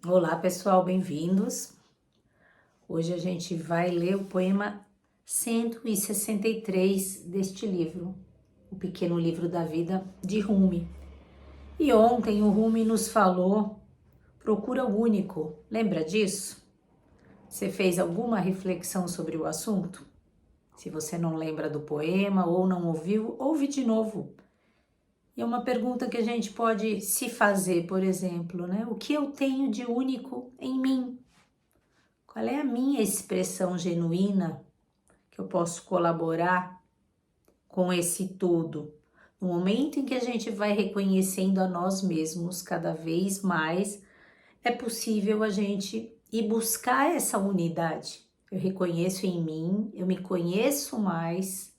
Olá pessoal, bem-vindos. Hoje a gente vai ler o poema 163 deste livro, O Pequeno Livro da Vida, de Rumi. E ontem o Rumi nos falou, procura o único, lembra disso? Você fez alguma reflexão sobre o assunto? Se você não lembra do poema ou não ouviu, ouve de novo. E é uma pergunta que a gente pode se fazer, por exemplo, né? O que eu tenho de único em mim? Qual é a minha expressão genuína que eu posso colaborar com esse todo? No momento em que a gente vai reconhecendo a nós mesmos cada vez mais, é possível a gente ir buscar essa unidade. Eu reconheço em mim, eu me conheço mais,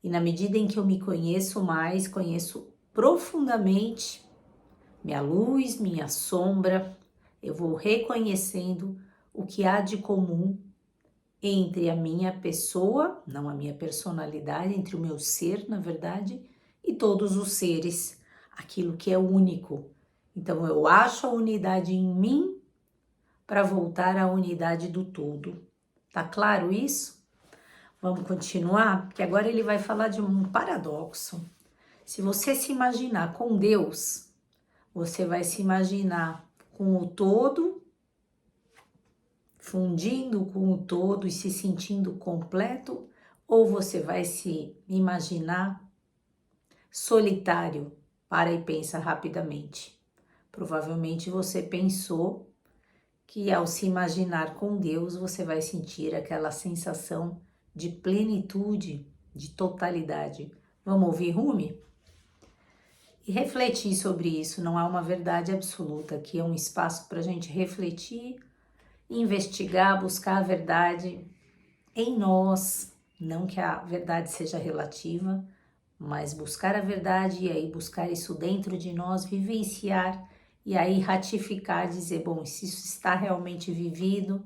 e na medida em que eu me conheço mais, conheço profundamente minha luz, minha sombra, eu vou reconhecendo o que há de comum entre a minha pessoa, não a minha personalidade, entre o meu ser, na verdade, e todos os seres, aquilo que é único. Então eu acho a unidade em mim para voltar à unidade do todo. Tá claro isso? Vamos continuar? Porque agora ele vai falar de um paradoxo. Se você se imaginar com Deus, você vai se imaginar com o todo, fundindo com o todo e se sentindo completo, ou você vai se imaginar solitário? Para e pensa rapidamente. Provavelmente você pensou que ao se imaginar com Deus, você vai sentir aquela sensação de plenitude, de totalidade. Vamos ouvir Rumi? E refletir sobre isso. Não há uma verdade absoluta, aqui é um espaço para a gente refletir, investigar, buscar a verdade em nós, não que a verdade seja relativa, mas buscar a verdade e aí buscar isso dentro de nós, vivenciar e aí ratificar, dizer, bom, se isso está realmente vivido,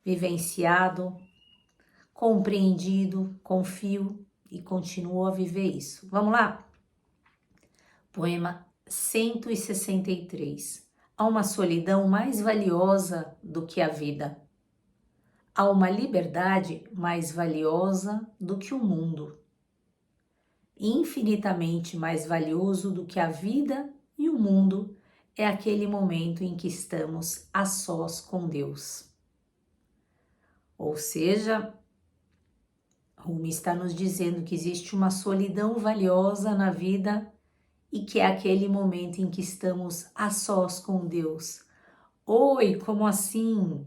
vivenciado, compreendido, confio e continuo a viver isso. Vamos lá? Poema 163. Há uma solidão mais valiosa do que a vida. Há uma liberdade mais valiosa do que o mundo. Infinitamente mais valioso do que a vida e o mundo é aquele momento em que estamos a sós com Deus. Ou seja, Rumi está nos dizendo que existe uma solidão valiosa na vida e que é aquele momento em que estamos a sós com Deus. Oi, como assim?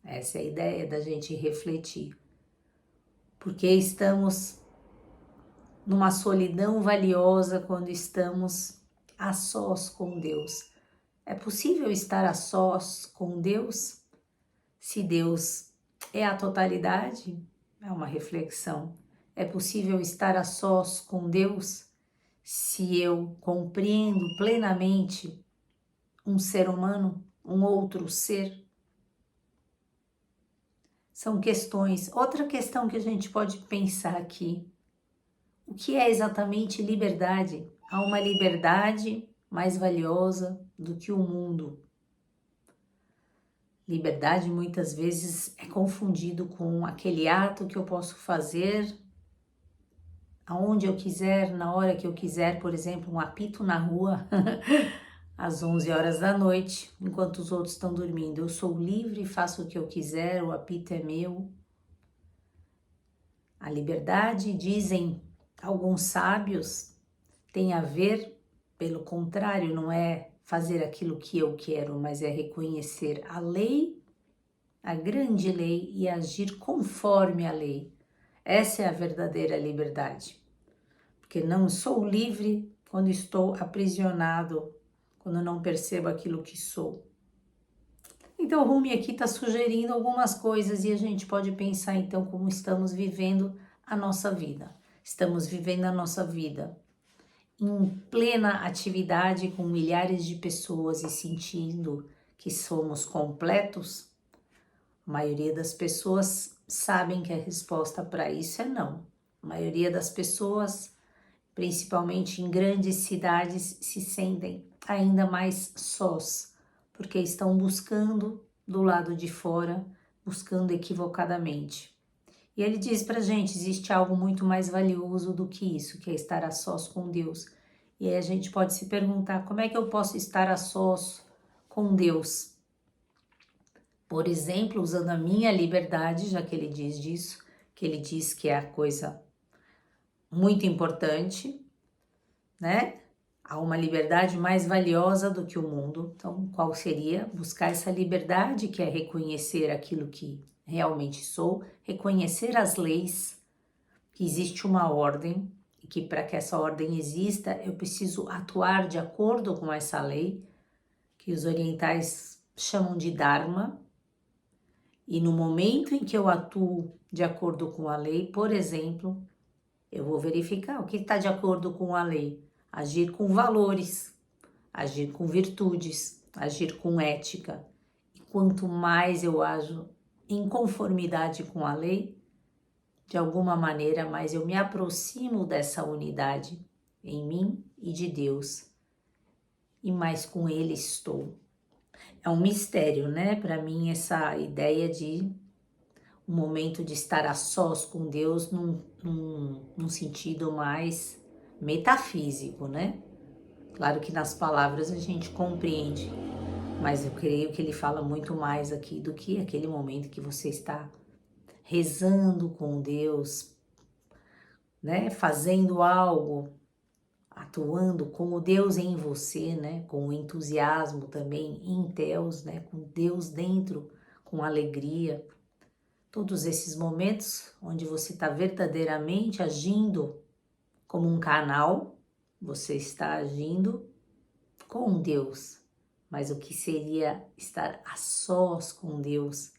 Essa é a ideia da gente refletir. Porque estamos numa solidão valiosa quando estamos a sós com Deus. É possível estar a sós com Deus? Se Deus é a totalidade? É uma reflexão. É possível estar a sós com Deus se eu compreendo plenamente um ser humano, um outro ser? São questões. Outra questão que a gente pode pensar aqui. O que é exatamente liberdade? Há uma liberdade mais valiosa do que o mundo. Liberdade muitas vezes é confundido com aquele ato que eu posso fazer aonde eu quiser, na hora que eu quiser, por exemplo, um apito na rua às 11 horas da noite, enquanto os outros estão dormindo. Eu sou livre, faço o que eu quiser, o apito é meu. A liberdade, dizem alguns sábios, tem a ver, pelo contrário, não é fazer aquilo que eu quero, mas é reconhecer a lei, a grande lei, e agir conforme a lei. Essa é a verdadeira liberdade. Porque não sou livre quando estou aprisionado, quando não percebo aquilo que sou. Então, o Rumi aqui está sugerindo algumas coisas e a gente pode pensar então como estamos vivendo a nossa vida. Estamos vivendo a nossa vida em plena atividade com milhares de pessoas e sentindo que somos completos? A maioria das pessoas sabem que a resposta para isso é não. A maioria das pessoas, principalmente em grandes cidades, se sentem ainda mais sós, porque estão buscando do lado de fora, buscando equivocadamente. E ele diz pra gente, existe algo muito mais valioso do que isso, que é estar a sós com Deus. E aí a gente pode se perguntar, como é que eu posso estar a sós com Deus? Por exemplo, usando a minha liberdade, já que ele diz disso, que ele diz que é a coisa muito importante, né? Há uma liberdade mais valiosa do que o mundo. Então, qual seria? Buscar essa liberdade, que é reconhecer aquilo que realmente sou, reconhecer as leis, que existe uma ordem, e que para que essa ordem exista, eu preciso atuar de acordo com essa lei, que os orientais chamam de Dharma. E no momento em que eu atuo de acordo com a lei, por exemplo, eu vou verificar o que está de acordo com a lei. Agir com valores, agir com virtudes, agir com ética. E quanto mais eu ajo em conformidade com a lei, de alguma maneira, mais eu me aproximo dessa unidade em mim e de Deus. E mais com Ele estou. É um mistério, né? Para mim, essa ideia de um momento de estar a sós com Deus num sentido mais metafísico, né? Claro que nas palavras a gente compreende, mas eu creio que ele fala muito mais aqui do que aquele momento que você está rezando com Deus, né? Fazendo algo, atuando com o Deus em você, né? Com o entusiasmo também em Deus, né? Com Deus dentro, com alegria. Todos esses momentos onde você está verdadeiramente agindo como um canal, você está agindo com Deus. Mas o que seria estar a sós com Deus?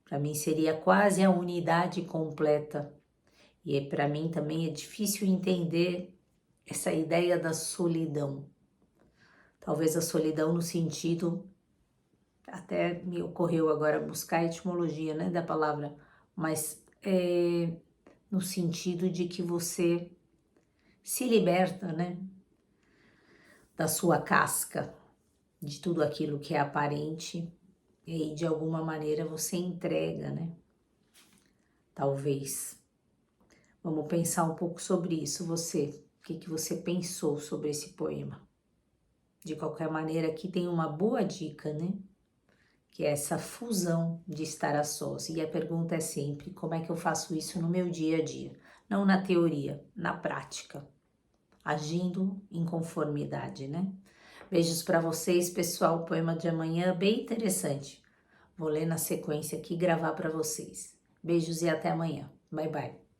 Para mim seria quase a unidade completa. E para mim também é difícil entender essa ideia da solidão. Talvez a solidão no sentido, até me ocorreu agora buscar a etimologia, né, da palavra, mas no sentido de que você se liberta, né, da sua casca, de tudo aquilo que é aparente, e aí de alguma maneira você entrega, né? Talvez. Vamos pensar um pouco sobre isso, você. O que você pensou sobre esse poema? De qualquer maneira, aqui tem uma boa dica, né? Que é essa fusão de estar a sós. E a pergunta é sempre, como é que eu faço isso no meu dia a dia? Não na teoria, na prática. Agindo em conformidade, né? Beijos para vocês, pessoal. O poema de amanhã bem interessante. Vou ler na sequência aqui e gravar para vocês. Beijos e até amanhã. Bye, bye.